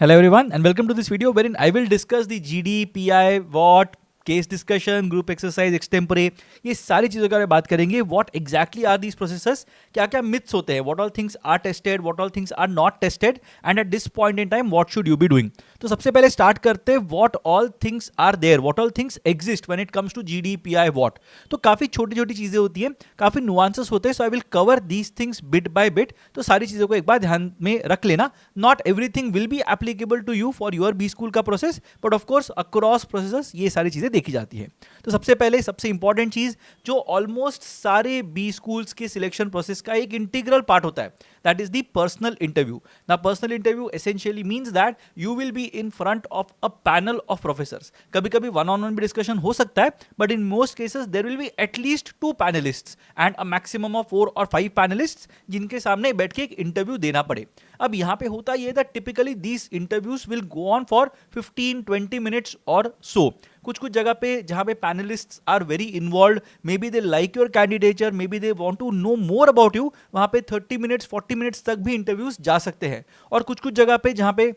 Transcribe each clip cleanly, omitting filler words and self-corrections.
Hello everyone and welcome to this video wherein I will discuss the GD, PI, WOT, case discussion, group exercise, extempore, ये सारी चीज़ों के बारे में बात करेंगे. What exactly are these processes, क्या क्या मिथ्स होते हैं, what all things are tested, what all things are not tested, and at this point in time what should you be doing. तो सबसे पहले स्टार्ट करते हैं what all things are there, what all things exist when it comes to GD, pi, what. तो काफ़ी छोटी छोटी चीज़ें होती हैं, काफ़ी नुआंसेस होते हैं. So I will cover these things bit by bit. तो सारी चीज़ों को एक बार ध्यान में रख लेना. Not everything will be applicable to you for your B school का process, but of course across process ये सारी चीज़ें देखी जाती है. तो सबसे पहले सबसे इंपॉर्टेंट चीज जो ऑलमोस्ट सारे बी स्कूल्स के सिलेक्शन प्रोसेस का एक इंटीग्रल पार्ट होता है, that is the personal interview. The personal interview essentially means that you will be in front of a panel of professors. कभी कभी वन ऑन वन भी discussion हो सकता है, but in most cases there will be at least 2 panelists and a maximum of 4 और 5 panellists जिनके सामने बैठ के एक इंटरव्यू देना पड़े. अब यहां पे होता यह that typically these interviews will go on for 15-20 minutes और सो. कुछ कुछ जगह पे जहां पे panelists are very involve, may be they like your candidature, may be they want to know more about you, वहां पे 30 मिनट्स 40 मिनट्स तक भी इंटरव्यूज जा सकते हैं. और कुछ कुछ जगह पे जहां पे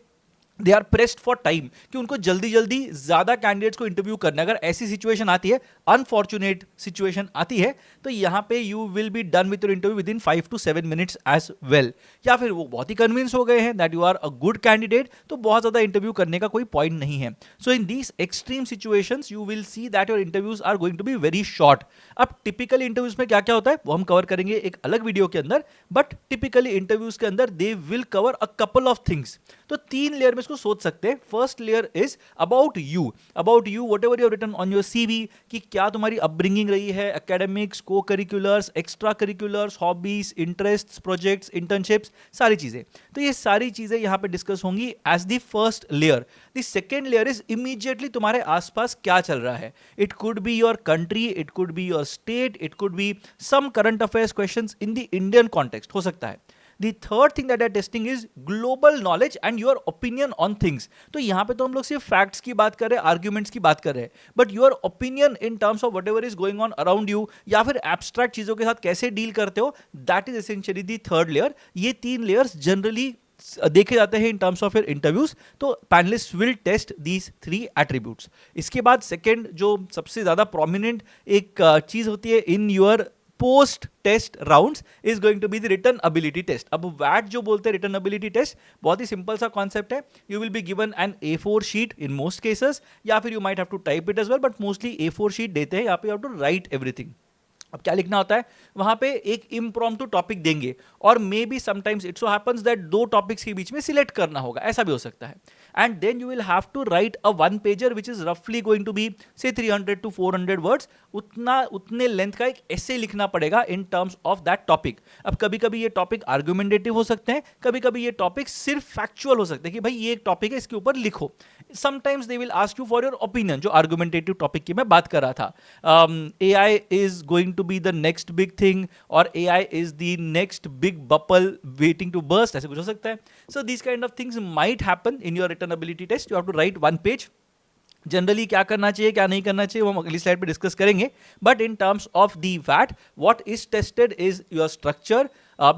they are pressed for time कि उनको जल्दी जल्दी ज्यादा कैंडिडेट्स को इंटरव्यू करना है, अगर ऐसी सिचुएशन आती है, अनफॉर्चुनेट सिचुएशन आती है, तो यहां पे you will be done with your interview within 5 to 7 minutes as well. या फिर वो बहुत ही कन्विंस हो गए हैं that you are a good candidate, तो बहुत ज्यादा इंटरव्यू करने का कोई पॉइंट नहीं है. So in these extreme situations you will see that your interviews are going to be very short. अब टिपिकली इंटरव्यूज में क्या क्या होता है वो हम कवर करेंगे एक अलग वीडियो के अंदर, बट टिपिकली इंटरव्यूज के अंदर they will cover a couple of things. तो 3 लेयर में इसको सोच सकते हैं. First layer is about you, whatever you written on your CV, कि क्या तुम्हारी अपब्रिंगिंग रही है, academics, co curriculars, extra curriculars, hobbies, interests, projects, internships, सारी चीजें. तो ये सारी चीजें यहां पे डिस्कस होंगी as the first layer. The second layer is immediately तुम्हारे आसपास क्या चल रहा है. It could be your country, it could be your state, it could be some current affairs questions in the Indian context हो सकता है. The third thing that they are testing is global knowledge and your opinion on things. तो यहाँ पे तो हम लोग सिर्फ facts की बात कर रहे हैं, arguments की बात कर रहे हैं, but your opinion in terms of whatever is going on around you, या फिर abstract चीज़ों के साथ कैसे deal करते हो, that is essentially the third layer. ये 3 layers generally देखे जाते हैं इन टर्म्स ऑफ इंटरव्यूज. तो panelist will test these 3 attributes. इसके बाद सेकेंड जो सबसे ज्यादा प्रोमिनेंट एक चीज होती है in your post test rounds is going to be the written ability test. अब वैट जो बोलते हैं रिटन एबिलिटी टेस्ट, बहुत ही सिंपल सा कॉन्सेप्ट है. You will be given an A4 sheet in most cases, या फिर you might have to type it as well, but mostly A4 sheet देते हैं. यहाँ पे you have to write everything. अब क्या लिखना होता है वहां पे, एक इम्प्रॉम्प्टू टॉपिक देंगे और may be sometimes it so happens that 2 topics के बीच में सिलेक्ट करना होगा, ऐसा भी हो सकता है. And then you will have to write a 1 pager which is रफली going to be say 300 to 400 words. उतने लेंथ का एक ऐसे लिखना पड़ेगा इन टर्म्स ऑफ दैट टॉपिक. अब कभी कभी ये टॉपिक आर्गुमेंटेटिव हो सकते हैं, कभी कभी ये टॉपिक सिर्फ फैक्चुअल हो सकते हैं कि भाई ये एक टॉपिक है, इसके ऊपर लिखो. Sometimes they will ask you for your opinion, जो आर्गुमेंटेटिव टॉपिक की मैं बात कर रहा था. AI is going to be the next big thing, or AI is the next big bubble waiting to burst, ऐसे कुछ हो सकता है. So these kind of things might happen in your written ability test. You have to write 1 page. Generally क्या करना चाहिए क्या नहीं करना चाहिए वो हम अगली स्लाइड पे डिस्कस करेंगे. But in terms of the वैट what is tested is your structure,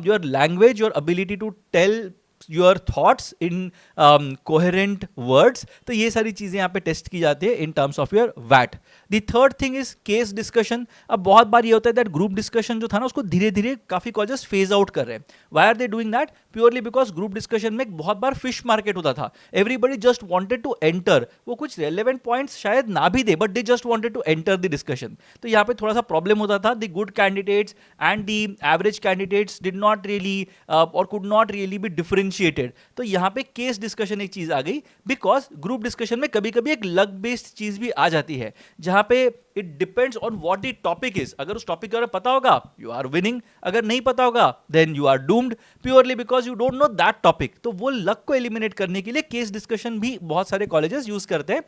your language, your ability to tell your thoughts in coherent words. तो ये सारी चीजें यहाँ पे टेस्ट की जाती है इन टर्म्स ऑफ योर वैट. The third thing is case discussion. अब बहुत बार ये होता है दैट ग्रुप डिस्कशन जो था ना उसको धीरे धीरे काफी कॉलेजेस फेज आउट कर रहे हैं. Why are they doing that? Purely because group discussion में बहुत बार फिश मार्केट होता था. Everybody just wanted to enter, वो कुछ रेलेवेंट पॉइंट्स शायद ना भी दे, but they just wanted to enter the discussion. तो यहाँ पे थोड़ा सा प्रॉब्लम होता था. The good candidates and the average candidates did not really और could not really be differentiated. तो यहाँ पे केस डिस्कशन एक चीज आ गई, बिकॉज ग्रुप डिस्कशन में कभी कभी एक लक बेस्ड चीज भी आ जाती है, जहां पे it depends on what the topic is. अगर उस टॉपिक के बारे में पता होगा यू आर विनिंग, अगर नहीं पता होगा then you are doomed, purely because you don't know that topic. तो वो लक को एलिमिनेट करने के लिए केस डिस्कशन भी बहुत सारे कॉलेजेस यूज करते हैं,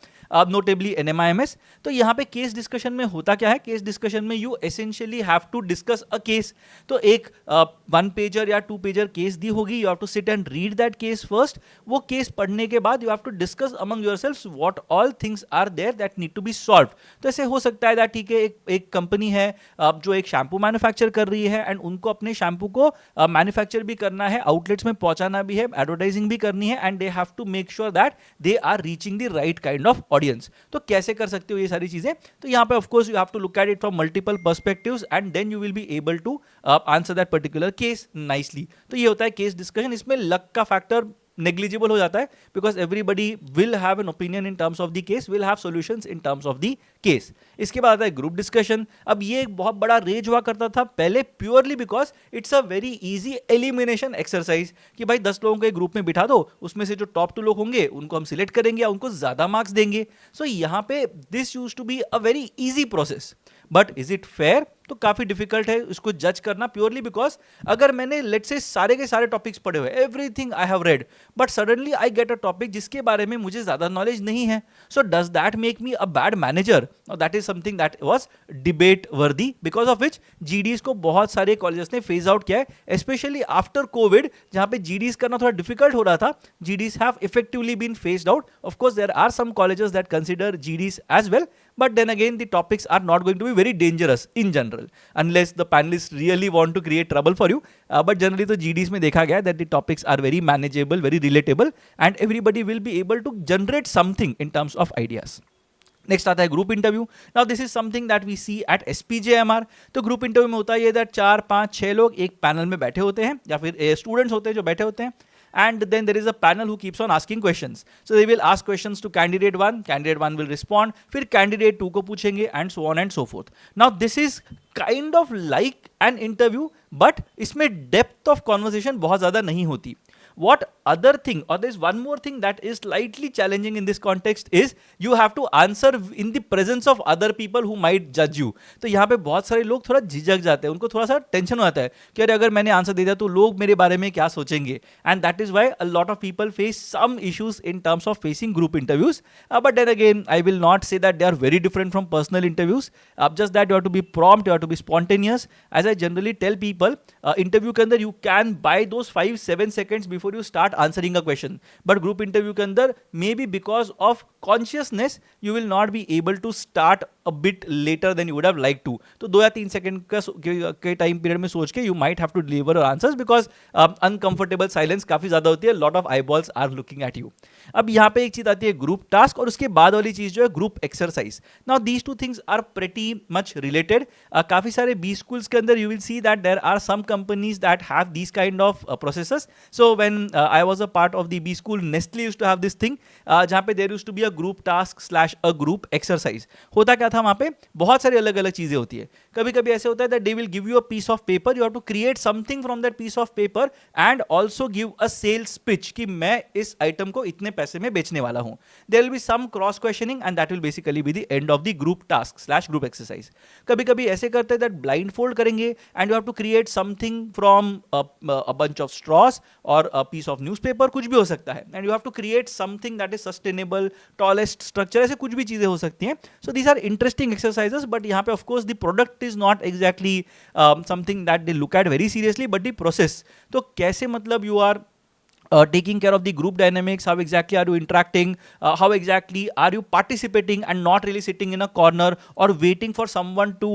नोटेबली NMIMS. तो यहाँ पे केस डिस्कशन में होता क्या है, केस डिस्कशन में you essentially have to discuss a case. तो एक 1 पेजर या 2 पेजर केस दी होगी, you have to sit and read that case first. वो केस पढ़ने के बाद you have to discuss among yourselves what all things are there that need to be solve. तो ऐसे हो सकता है दैट ठीक है, एक कंपनी है जो एक शैम्पू मैन्युफैक्चर कर रही है एंड उनको अपने शैम्पू को मैन्युफैक्चर भी करना है, आउटलेट्स में पहुंचाना भी है, एडवर्टाइजिंग भी करनी है, and they have to make sure that they are reaching the right kind of audience. तो कैसे कर सकते हो ये सारी चीजें? तो यहाँ पे of course you have to look at it from multiple perspectives and then you will be able to answer that particular case nicely. तो ये होता है केस डिस्कशन. इसमें लक का फैक्टर नेग्लिजिबल हो जाता है because everybody will have an opinion in terms of the case, will have solutions in terms of the case. इसके बाद आता है ग्रुप डिस्कशन. अब ये एक बहुत बड़ा रेज हुआ करता था पहले purely because it's a very easy elimination exercise कि भाई 10 लोगों को एक ग्रुप में बिठा दो, उसमें से जो टॉप 2 लोग होंगे उनको हम सिलेक्ट करेंगे या उनको ज्यादा मार्क्स देंगे. सो यहाँ पे this used to be a very easy process. But is it fair? तो काफी डिफिकल्ट है इसको जज करना प्योरली बिकॉज अगर मैंने लेट्स से सारे के सारे टॉपिक्स पढ़े हुए, everything I have read, but suddenly I get a topic जिसके बारे में मुझे ज्यादा नॉलेज नहीं है, so does that make me a bad manager? That is something that was debate वर्दी, बिकॉज ऑफ विच जीडीज को बहुत सारे कॉलेजेस ने फेज आउट किया है, स्पेशली आफ्टर कोविड जहां पे जीडीज करना थोड़ा डिफिकल्ट हो रहा था. GDs have effectively been phased out. Of course there are some colleges that consider GDs as well, but then again the topics are not going to be very dangerous in general unless the panelists really want to create trouble for you, but generally तो GDs में देखा गया that the topics are very manageable, very relatable and everybody will be able to generate something in terms of ideas. Next आता है group interview. Now this is something that we see at SPJIMR. तो group interview में होता है ये that 4, 5, 6 लोग एक panel में बैठे होते हैं या फिर स्टूडेंट्स होते हैं जो बैठे होते हैं, and then there is a panel who keeps on asking questions. So they will ask questions to candidate 1, candidate 1 will respond, फिर candidate 2 को पूछेंगे and so on and so forth. Now this is kind of like an interview, but इसमें depth of conversation बहुत ज़्यादा नहीं होती. What other thing, or there's one more thing that is slightly challenging in this context is you have to answer in the presence of other people who might judge you. तो यहाँ पे बहुत सारे लोग थोड़ा झिझक जाते हैं, उनको थोड़ा सा टेंशन हो जाता है कि अरे अगर मैंने आंसर दे दिया तो लोग मेरे बारे में क्या सोचेंगे, and that is why a lot of people face some issues in terms of facing group interviews. But then again I will not say that they are very different from personal interviews. Just that you have to be prompt, you have to be spontaneous. As I generally tell people, interview के अंदर you can buy those 5-7 seconds before you start answering a question, but group interview के अंदर maybe because of consciousness you will not be able to start a bit later than you would have liked to. तो 2 या 3 second के time period में सोच के you might have to deliver your answers because uncomfortable silence काफी ज्यादा होती है, lot of eyeballs are looking at you. अब यहाँ पे एक चीज आती है ग्रुप टास्क और उसके बाद वाली चीज जो है group exercise. Now these two things are pretty much related. काफी सारे बी स्कूल्स के अंदर you will see that there are some companies that have these kind of processes. So when I was a part of the B school, Nestle used to have this thing जहाँ पे there used to be a group task slash a group exercise. होता क्या था वहाँ पे, बहुत सारी अलग अलग चीजें होती है. कभी कभी ऐसे होता है that they will give you a piece of paper, you have to create something from that piece of paper and also give a sales pitch कि मैं इस आइटम को इतने पैसे में बेचने वाला हूं. There will be some cross questioning and that will basically be the end of the group task slash group exercise. कभी कभी ऐसे करते हैं दैट ब्लाइंड फोल्ड करेंगे and you have to create something from a bunch of straws और a piece of newspaper, कुछ भी हो सकता है, and you have to create something that is sustainable, tallest structure, ऐसे कुछ भी चीजें हो सकती हैं. So these are interesting exercises, but यहाँ पे of course the product is not exactly something that they look at very seriously, but the process. तो कैसे मतलब यू आर taking care of the group dynamics, how exactly are you interacting, how exactly are you participating and not really sitting in a corner or waiting for someone to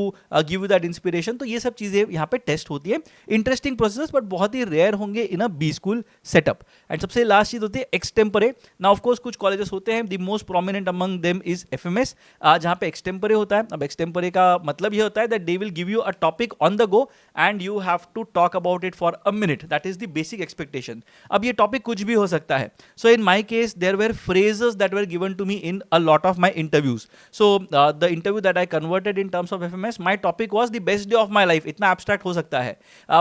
give you that inspiration. तो ये सब चीज़ें यहाँ पे test होती है. Interesting process but बहुत ही rare होंगे इन अ बी स्कूल सेटअप. एंड सबसे लास्ट चीज़ होती है एक्सटेम्परे. नाउ ऑफ कोर्स कुछ कॉलेजेस होते हैं, the most prominent among them is FMS, जहाँ पे एक्सटेम्परे होता है. अब एक्सटेम्परे का मतलब ये होता है that they will give you a topic on the go and you have to talk about it for a minute. That is the basic expectation. अब ये टॉपिक कुछ भी हो सकता है. So in my case there were phrases that were given to me in a lot of my interviews. So the interview that I converted in terms of FMS, my topic was the best day of my life. इतना abstract हो सकता है,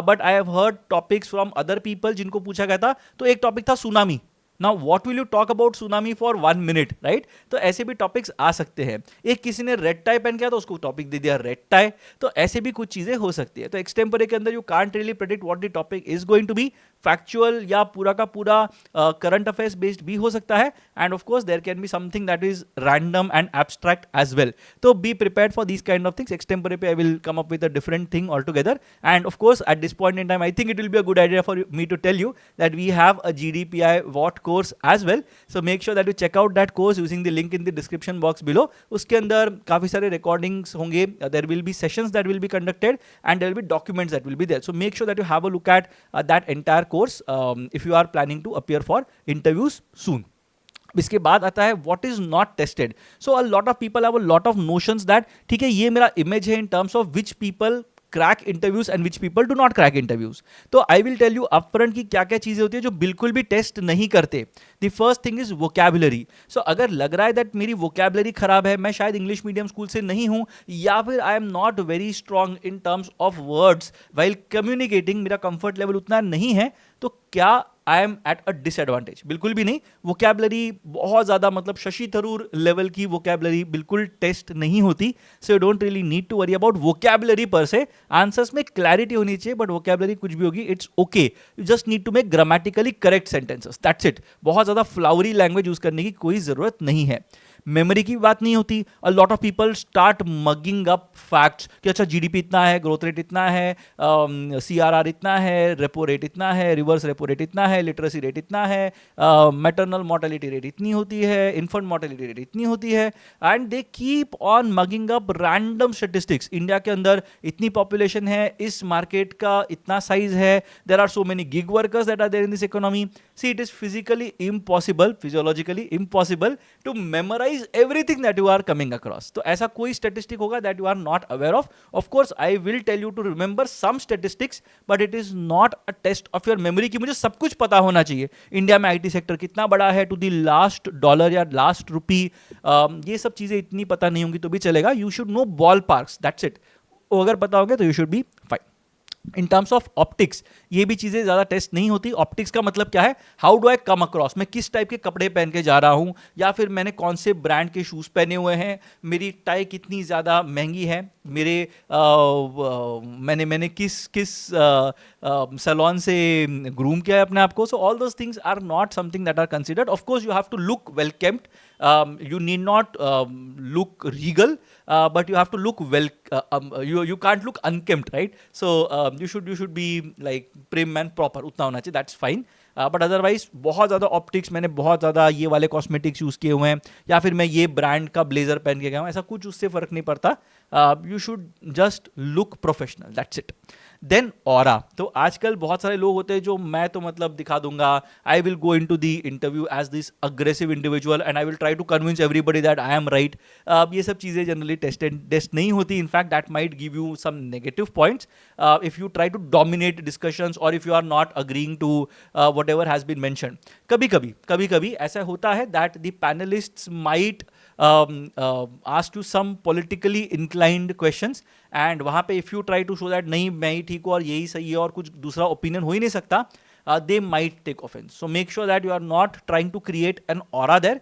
but I have heard topics from other people जिनको पूछा गया था, तो एक टॉपिक था tsunami. Now what will you talk about tsunami for 1 minute, right? तो ऐसे भी टॉपिक्स आ सकते हैं. एक किसी ने रेड टाई पहन किया तो उसको टॉपिक दे दिया रेड टाई. तो ऐसे भी कुछ चीजें हो सकती है. तो एक्सटेम्परे के अंदर you can't really predict what the topic is going to be. Factual या पूरा का पूरा करंट अफेयर्स बेस्ड भी हो सकता है, and of course there can be something that is random and abstract as well. तो be prepared for these kind of things. Extempore पे I will come up with a different thing altogether, and of course at this point in time I think it will be a good idea for me to tell you that we have a GDPI WOT course as well, so make sure that you check out that course using the link in the description box below. उसके अंदर काफी सारे recordings होंगे, there will be sessions that will be conducted and there will be documents that will be there, so make sure that you have a look at that entire course if you are planning to appear for interviews soon. इसके बाद आता है what is not tested. So a lot of people have a lot of notions that ठीक है ये मेरा image है in terms of which people crack interviews and which people do not crack interviews. तो I will tell you upfront की क्या क्या चीजें होती है जो बिल्कुल भी टेस्ट नहीं करते. The first thing is vocabulary. So अगर लग रहा है दैट मेरी वोकैबुलरी खराब है, मैं शायद इंग्लिश मीडियम स्कूल से नहीं हूं, या फिर I am not very strong in terms of words while communicating, मेरा कंफर्ट लेवल उतना नहीं है, तो क्या I am at a disadvantage? बिल्कुल भी नहीं. वोकैबुलरी बहुत ज़्यादा मतलब शशि थरूर लेवल की वोकैबुलरी बिल्कुल टेस्ट नहीं होती. So you don't really need to worry about vocabulary per se. Answers में क्लैरिटी होनी चाहिए, बट वोकैबुलरी कुछ भी होगी it's okay. You just need to make grammatically correct sentences, that's it. बहुत ज़्यादा फ्लावरी लैंग्वेज यूज करने की कोई ज़रूरत नहीं है. मेमोरी की बात नहीं होती. अ lot of people start mugging up facts कि अच्छा जीडीपी इतना है, ग्रोथ रेट इतना है, सीआरआर इतना है, रेपो रेट इतना है, रिवर्स रेपो रेट इतना है, लिटरेसी रेट इतना है, मैटरनल मोर्टेलिटी रेट इतनी होती है, इन्फेंट मोर्टेलिटी रेट इतनी होती है, and they keep on mugging up random statistics. India के अंदर इतनी पॉपुलेशन है, इस मार्केट का इतना साइज है, there are so many gig workers that are there in this economy. See it is physically impossible, physiologically impossible to memorise everything that you are coming across. तो ऐसा कोई statistic होगा that you are not aware of. Of course, I will tell you to remember some statistics, but it is not a test of your memory कि मुझे सब कुछ पता होना चाहिए. इंडिया में IT सेक्टर कितना बड़ा है to the last dollar या last rupee, ये सब चीजें इतनी पता नहीं होंगी तो भी चलेगा. You should know ballparks, that's it. वो अगर पता होगा तो you should be fine. In terms of optics ये भी चीज़ें ज़्यादा टेस्ट नहीं होती. ऑप्टिक्स का मतलब क्या है? How do I come across, मैं किस टाइप के कपड़े पहन के जा रहा हूँ, या फिर मैंने कौन से ब्रांड के शूज़ पहने हुए हैं, मेरी टाई कितनी ज़्यादा महंगी है, मेरे मैंने किस किस सैलून से ग्रूम किया है अपने आप को. So all those things are not something that are considered. Of course you have to look well kempt, you need not look regal, but you have to look well, you can't look unkempt, right? So you should be like prim and proper, उतना होना चाहिए, that's fine. But otherwise बहुत ज़्यादा optics, मैंने बहुत ज़्यादा ये वाले कॉस्मेटिक्स यूज़ किए हुए हैं, या फिर मैं ये ब्रांड का ब्लेजर पहन के गया हूँ, ऐसा कुछ उससे फ़र्क नहीं पड़ता. You should just look professional, that's it. Then aura. तो आजकल बहुत सारे लोग होते हैं जो मैं तो मतलब दिखा दूंगा, I will go into the interview as this aggressive individual and I will try to convince everybody that I am right. ये सब चीज़ें जनरली टेस्ट नहीं होती. In fact that might give you some negative points if you try to dominate discussions और if you are not agreeing to whatever has been mentioned. कभी-कभी ऐसा होता है that the panelists might ask you some politically inclined questions, and वहाँ पे if you try to show that नहीं मैं ही ठीक हूँ और यही सही है और कुछ दूसरा ओपिनियन हो ही नहीं सकता, they might take offense. So make sure that you are not trying to create an aura there.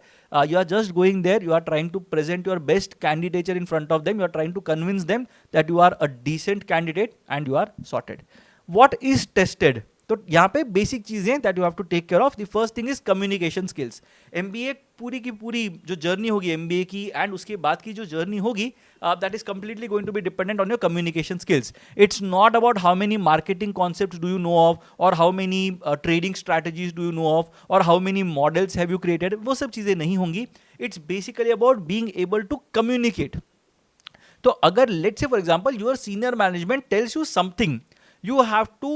You are just going there, you are trying to present your best candidature in front of them, you are trying to convince them that you are a decent candidate and you are sorted. What is tested? तो यहाँ पे basic चीजें that you have to take care of. The first thing is communication skills. MBA पूरी की पूरी जो journey होगी MBA की एंड उसके बाद की जो जर्नी होगी, that is completely going to be dependent on your communication skills. It's not about how many marketing concepts do you know of, और how many trading strategies do you know of, और how many models have you created. वो सब चीजें नहीं होंगी. It's basically about being able to communicate. तो अगर let's say for example your senior management tells you something, you have to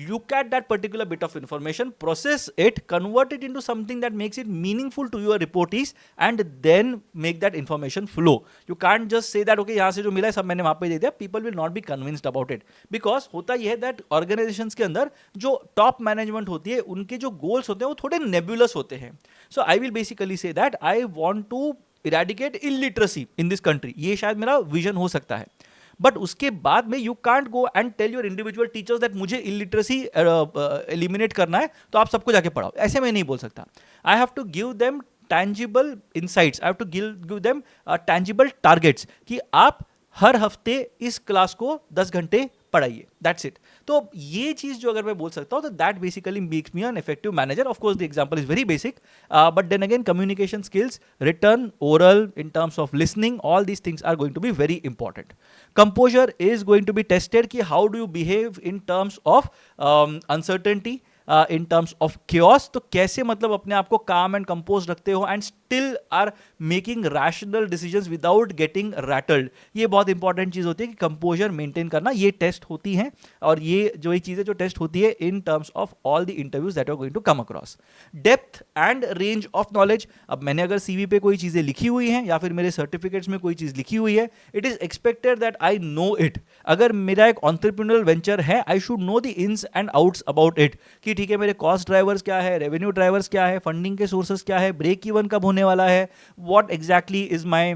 look at that particular bit of information, process it, convert it into something that makes it meaningful to your reportees, and then make that information flow. You can't just say that okay यहाँ से जो मिला है सब मैंने वहाँ पे दे दिया. People will not be convinced about it, because होता यह है that organizations के अंदर जो top management होती है उनके जो goals होते हैं वो थोड़े nebulous होते हैं. So I will basically say that I want to eradicate illiteracy in this country. ये शायद मेरा vision हो सकता है. बट उसके बाद में you can't go and tell your individual teachers that मुझे इलिटरेसी एलिमिनेट करना है तो आप सबको जाके पढ़ाओ. ऐसे मैं नहीं बोल सकता. I have to give them tangible insights, I have to give them tangible targets कि आप हर हफ्ते इस क्लास को 10 घंटे पढ़ाइए, दैट्स इट। तो ये चीज जो अगर मैं बोल सकता हूँ तो that basically makes me an effective manager. Of course the example is very basic, but then again communication skills, written, oral, in terms of listening, all these things are going to be very important. Composure is going to be tested कि how do you behave in terms of uncertainty, in terms of chaos, तो कैसे मतलब अपने आप को काम and compose रखते हो and still are making rational decisions without getting rattled. ये बहुत इंपॉर्टेंट चीज होती है कि कंपोजर मेंटेन करना, ये टेस्ट होती है और ये जो ये चीजें जो टेस्ट होती है in terms of all the interviews that you are going to come across. Depth and range of knowledge, अब मैंने अगर सीवी पे कोई चीजें लिखी हुई हैं या फिर मेरे सर्टिफिकेट्स में कोई चीज लिखी हुई है, it is expected that I know it. अगर मेरा एक एंटरप्रेन्योरल वेंचर है, I should know the ins and outs about it, कि ठीक है मेरे कॉस्ट ड्राइवर्स क्या है, रेवेन्यू ड्राइवर्स क्या है, फंडिंग के सोर्सेस क्या है, ब्रेक इवन कब होने वाला है, what exactly is my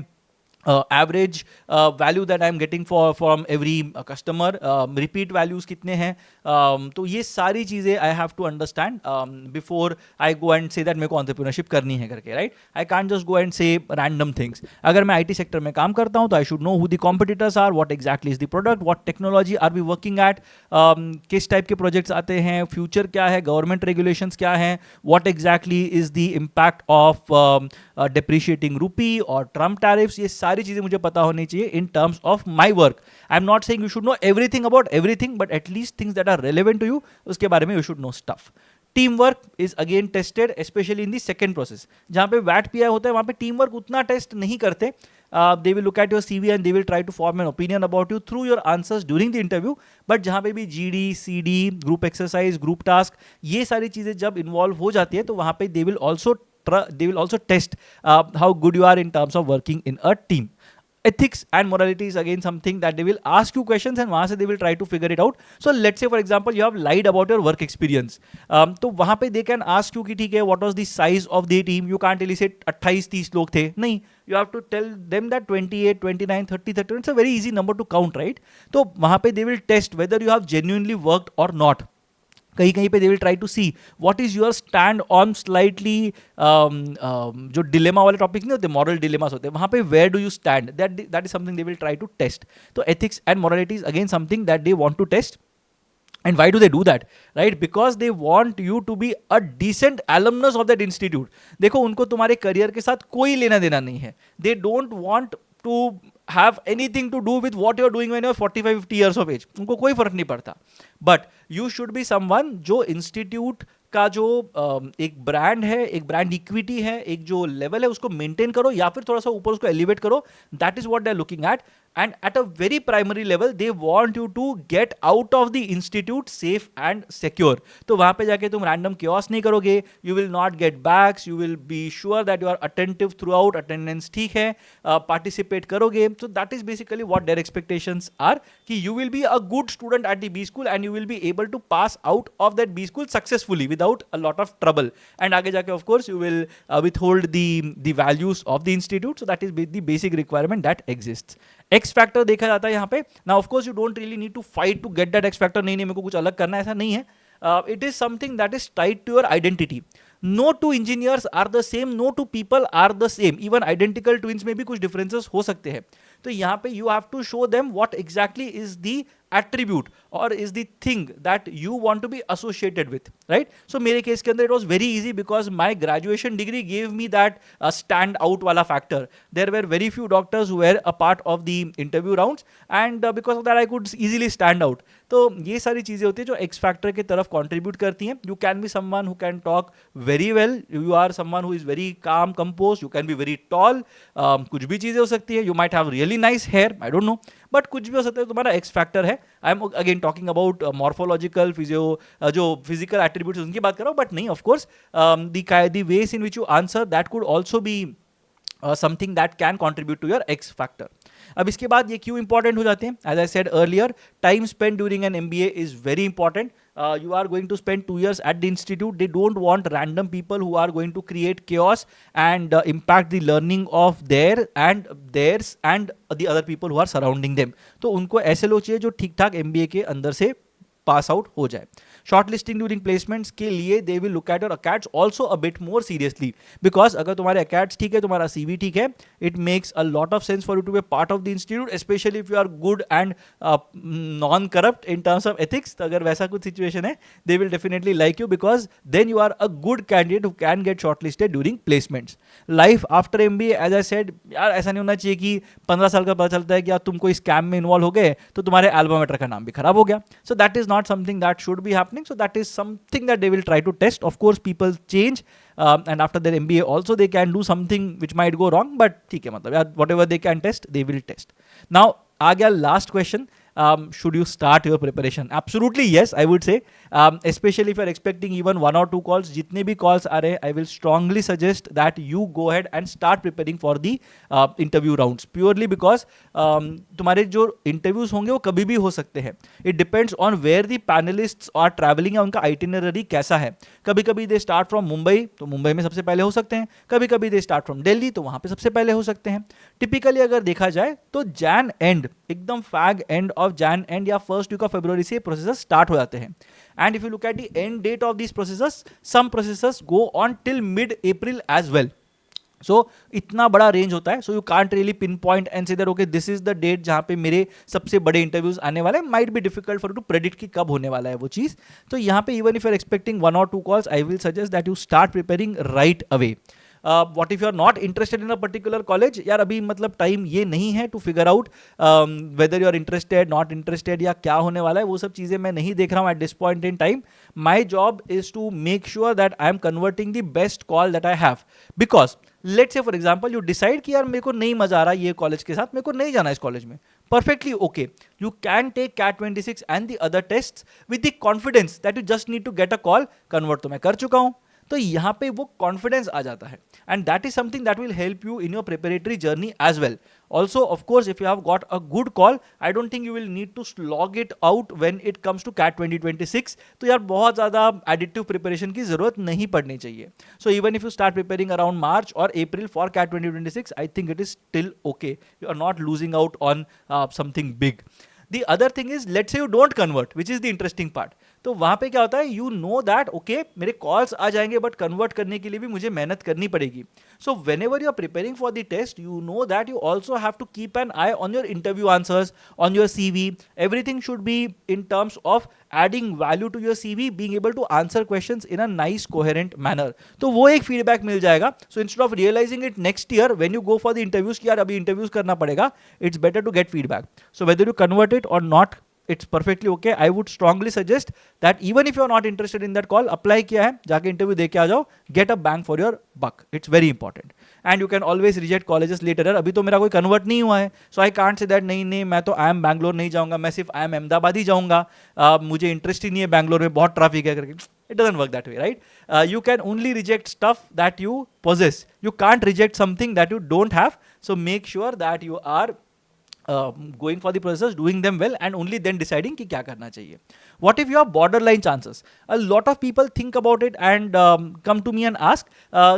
average value that I am getting from every customer, repeat values कितने हैं, तो ये सारी चीज़ें I have to understand before I go and say that मेरे को entrepreneurship करनी है करके, right? I can't just go and say random things. अगर मैं IT sector में काम करता हूँ तो I should know who the competitors are, what exactly is the product, what technology are we working at, किस टाइप के प्रोजेक्ट्स आते हैं, फ्यूचर क्या है, गवर्नमेंट रेगुलेशंस क्या हैं, what exactly is the impact of depreciating rupee और Trump tariffs, ये सारी चीजें मुझे पता होनी चाहिए in terms of my work. I am not saying you should know everything about everything, but at least things that are relevant to you, उसके बारे में you should know stuff. Team work is again tested, specially in the second process. जहां पे VAT pi होता है वहां पे team work उतना टेस्ट नहीं करते। They will look at your CV and they will try to form an opinion about you through your answers during the interview. But जहां पे भी GD, CD, group exercise, group task, ये सारी चीजें जब इन्वॉल्व हो जाती है तो वहां पे they will also test how good you are in terms of working in a team. Ethics and morality is again something that they will ask you questions and वहाँ से they will try to figure it out. So let's say for example you have lied about your work experience. तो वहाँ पे they can ask you कि ठीक है what was the size of the team. You can't really say 28-30 लोग थे, नहीं. You have to tell them that 28, 29, 30, 31. It's a very easy number to count, right? तो वहाँ पे they will test whether you have genuinely worked or not. कहीं कहीं पे they will try to see what is your stand on slightly जो dilemma वाले topic नहीं होते, मॉरल डिलेमास होते हैं, वहाँ पे where do you stand, that is something they will try to test. तो ethics and morality is again something that they want to test. And why do they do that? Right? Because they want you to be a decent alumnus of that institute. देखो उनको तुम्हारे career के साथ कोई लेना देना नहीं है. They don't want to have anything to do with what you're doing when you're 45-50 years of age. उनको कोई फर्क नहीं पड़ता. But you should be someone जो इंस्टीट्यूट का जो एक ब्रांड है, एक ब्रांड इक्विटी है, एक जो लेवल है उसको मेंटेन करो या फिर थोड़ा सा ऊपर उसको एलिवेट करो. That is what they are looking at. And at a very primary level, they want you to get out of the institute safe and secure. तो वहाँ पे जाके तुम random chaos नहीं करोगे. You will not get backs. You will be sure that you are attentive throughout. Attendance ठीक है. Participate करोगे. So that is basically what their expectations are. कि you will be a good student at the B school and you will be able to pass out of that B school successfully without a lot of trouble. And आगे जाके of course you will withhold the values of the institute. So that is the basic requirement that exists. X factor देखा जाता है यहाँ पे. Now of course you don't really need to fight to get that X factor. नहीं मेरे को कुछ अलग करना है, ऐसा नहीं है. It is something that is tied to your identity. No two engineers are the same, no two people are the same. Even identical twins में भी कुछ डिफरेंसेस हो सकते हैं. तो यहाँ पे you have to show them what exactly is the attribute or is the thing that you want to be associated with, right? So मेरे केस के अंदर it was very easy because my graduation degree gave me that stand out वाला factor. There were very few doctors who were a part of the interview rounds and because of that I could easily stand out. तो ये सारी चीज़ें होती है जो X factor के तरफ contribute करती हैं. You can be someone who can talk very well. You are someone who is very calm, composed. You can be very tall. कुछ भी चीज़ें हो सकती है. You might have really nice hair. I don't know. But कुछ भी हो सकता है. तुम्हारा एक्स फैक्टर है. I am again talking about morphological जो फिजिकल एट्रीब्यूट्स उनकी बात कर रहा हूँ. बट नहीं, of course the ways in which you answer that could also be something that can contribute to your X factor. अब इसके बाद ये क्यों इंपॉर्टेंट हो जाते हैं? As I said earlier, time spend during an MBA is very important. You are going to spend 2 years at the institute. They don't want random people who are going to create chaos and impact the learning of theirs and the other people who are surrounding them. तो उनको ऐसे लोग चाहिए जो ठीक ठाक MBA के अंदर से पास आउट हो जाए. शॉर्ट लिस्टिंग ड्यूरिंग प्लेसमेंट्स के लिए they will look at your acads also a bit more seriously, because अगर तुम्हारे अकेट्स ठीक है, तुम्हारा CV ठीक है, it makes a lot of sense for you to be part of the institute, especially if you are good and non corrupt in terms of ethics. तो अगर वैसा कुछ सिचुएशन है, they will definitely like you, because then you are a good candidate who can get short listed during placements. Life after MBA, as I said, यार ऐसा नहीं होना चाहिए कि 15 साल का पता चलता है कि यार तुम कोई स्कैम में इन्वॉल्व हो गए तो तुम्हारे एल्बोमीटर का नाम भी खराब हो गया. So that is not something that should be happening. So that is something that they will try to test. Of course people change and after their MBA also they can do something which might go wrong, but ठीक है, मतलब यार whatever they can test they will test. Now आ गया last question. Should you start your preparation? Absolutely yes, I would say. Especially if you are expecting even 1 or 2 calls, जितने भी calls आ रहे हैं, I will strongly suggest that you go ahead and start preparing for the interview rounds. Purely because तुम्हारे जो interviews होंगे वो कभी भी हो सकते हैं. It depends on where the panelists are traveling या उनका itinerary कैसा है. कभी कभी they start from मुंबई, तो मुंबई में सबसे पहले हो सकते हैं. कभी कभी they start from दिल्ली, तो वहाँ पे सबसे पहले हो सकते हैं. Typically अगर देखा जाए तो Jan end, एकदम fag end of Jan end या first week of February से processes start हो जाते हैं. And if you look at the end date of these processes, some processes go on till mid-April as well. So इतना बड़ा range होता है. So you can't really pinpoint and say that okay this is the date जहाँ पे मेरे सबसे बड़े interviews आने वाले हैं. Might be difficult for you to predict कि कब होने वाला है वो चीज़. तो यहाँ पे even if you are expecting 1 or 2 calls, I will suggest that you start preparing right away. What if you are not interested in a particular college? यार अभी मतलब टाइम ये नहीं है to figure out whether you are interested not interested या क्या होने वाला है. वो सब चीज़ें मैं नहीं देख रहा हूँ at this point in time. My job is to make sure that I am converting the best call that I have. Because let's say for example you decide कि यार मेरे को नहीं मजा आ रहा ये कॉलेज के साथ, मेरे को नहीं जाना इस कॉलेज में. Perfectly okay. You can take CAT 26 and the other tests with the confidence that you just need to get a call. Convert तो मैं कर चुका हूँ. तो यहाँ पे वो कॉन्फिडेंस आ जाता है. And that is something that will help you in your preparatory journey as well. Also of course if you have got a good call, I don't think you will need to slog it out when it comes to CAT 2026. तो यार बहुत ज़्यादा additive preparation की जरूरत नहीं पड़नी चाहिए. So even if you start preparing around March और April for CAT 2026, I think it is still okay. You are not losing out on something big. The other thing is, let's say you don't convert, which is the interesting part. तो वहाँ पे क्या होता है, you know that okay मेरे calls आ जाएंगे but convert करने के लिए भी मुझे मेहनत करनी पड़ेगी. So whenever you are preparing for the test, you know that you also have to keep an eye on your interview answers, on your CV. Everything should be in terms of adding value to your CV, being able to answer questions in a nice coherent manner. तो वो एक feedback मिल जाएगा. So instead of realizing it next year when you go for the interviews कि यार अभी interviews करना पड़ेगा, it's better to get feedback. So whether you convert it or not, it's perfectly okay. I would strongly suggest that even if you are not interested in that call, apply किया है, जाके interview दे के आ जाओ, get a bang for your buck. It's very important. And you can always reject colleges later. अभी तो मेरा कोई convert नहीं हुआ है, so I can't say that नहीं मैं तो I am Bangalore नहीं जाऊँगा, मैं सिर्फ I am अहमदाबाद ही जाऊँगा, मुझे इंटरेस्ट ही नहीं है बैंगलोर में, बहुत ट्रैफिक है करके. It doesn't work that way, right? You can only reject stuff that you possess. You can't reject something that you don't have. So make sure that you are going for the process, doing them well, and only then deciding कि क्या करना चाहिए. What if you have borderline chances? A lot of people think about it and come to me and ask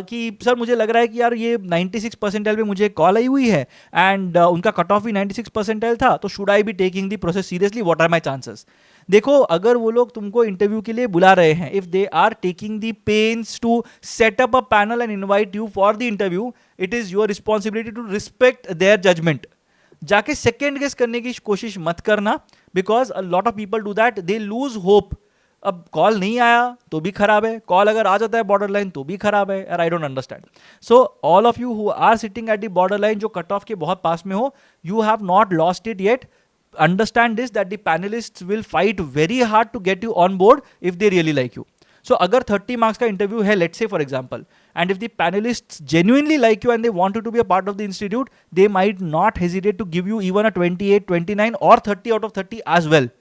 कि sir मुझे लग रहा है कि यार ये 96 परसेंटाइल पे मुझे कॉल आई हुई है and उनका कट ऑफ भी 96 परसेंटाइल था, तो should I be taking the process seriously, what are my chances? देखो, अगर वो लोग तुमको इंटरव्यू के लिए बुला रहे हैं, if they are taking the pains to set up a panel and invite you for the interview, it is your responsibility to respect their judgement. जाके सेकेंड गेस करने की कोशिश मत करना, because a lot of people do that, they lose hope. अब call नहीं आया तो भी खराब है, कॉल अगर आ जाता है बॉर्डर लाइन तो भी खराब है. यार I don't understand. So all of you who are sitting at the border line, जो कट ऑफ के बहुत पास में हो, you have not lost it yet. Understand this, that the panelists will fight very hard to get you on board if they really like you. So अगर 30 marks का interview है, let's say for example, and if the panelists genuinely like you and they want you to be a part of the institute, they might not hesitate to give you even a 28, 29 or 30 out of 30 as well.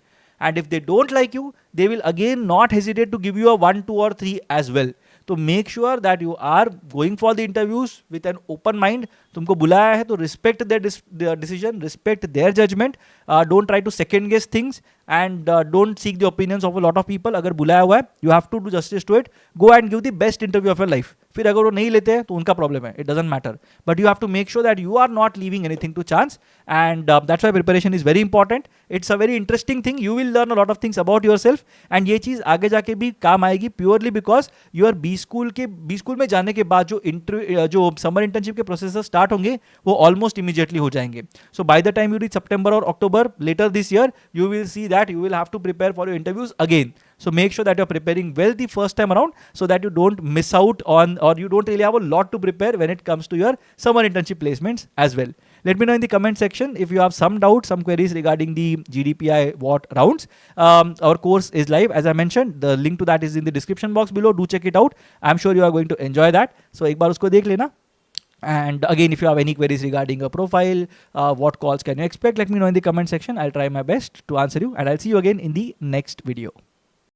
And if they don't like you, they will again not hesitate to give you a 1, 2 or 3 as well. तो make sure that you are going for the interviews with an open mind. तुमको बुलाया है तो respect their decision, respect their judgement, don't try to second guess things and don't seek the opinions of a lot of people. अगर बुलाया हुआ है, you have to do justice to it. Go and give the best interview of your life. फिर अगर वो नहीं लेते हैं तो उनका प्रॉब्लम है, it doesn't matter. But you have to make sure that you are not leaving anything to chance, and that's why preparation is very important. It's a very interesting thing. You will learn a lot of things about yourself, and ये चीज़ आगे जाके भी काम आएगी purely because your B school में जाने के बाद जो समर इंटर्नशिप के प्रोसेस स्टार्ट होंगे वो ऑलमोस्ट इमीडिएटली हो जाएंगे. So by the time you reach सितंबर और अक्टूबर later this year, you will see that you will have to prepare for your interviews again. So make sure that you're preparing well the first time around so that you don't miss out on, or you don't really have a lot to prepare when it comes to your summer internship placements as well. Let me know in the comment section if you have some doubts, some queries regarding the GDPI WAT rounds. Our course is live, as I mentioned. The link to that is in the description box below. Do check it out. I'm sure you are going to enjoy that. So एक बार उसको देख लेना. And again, if you have any queries regarding a profile, what calls can you expect, let me know in the comment section. I'll try my best to answer you, and I'll see you again in the next video.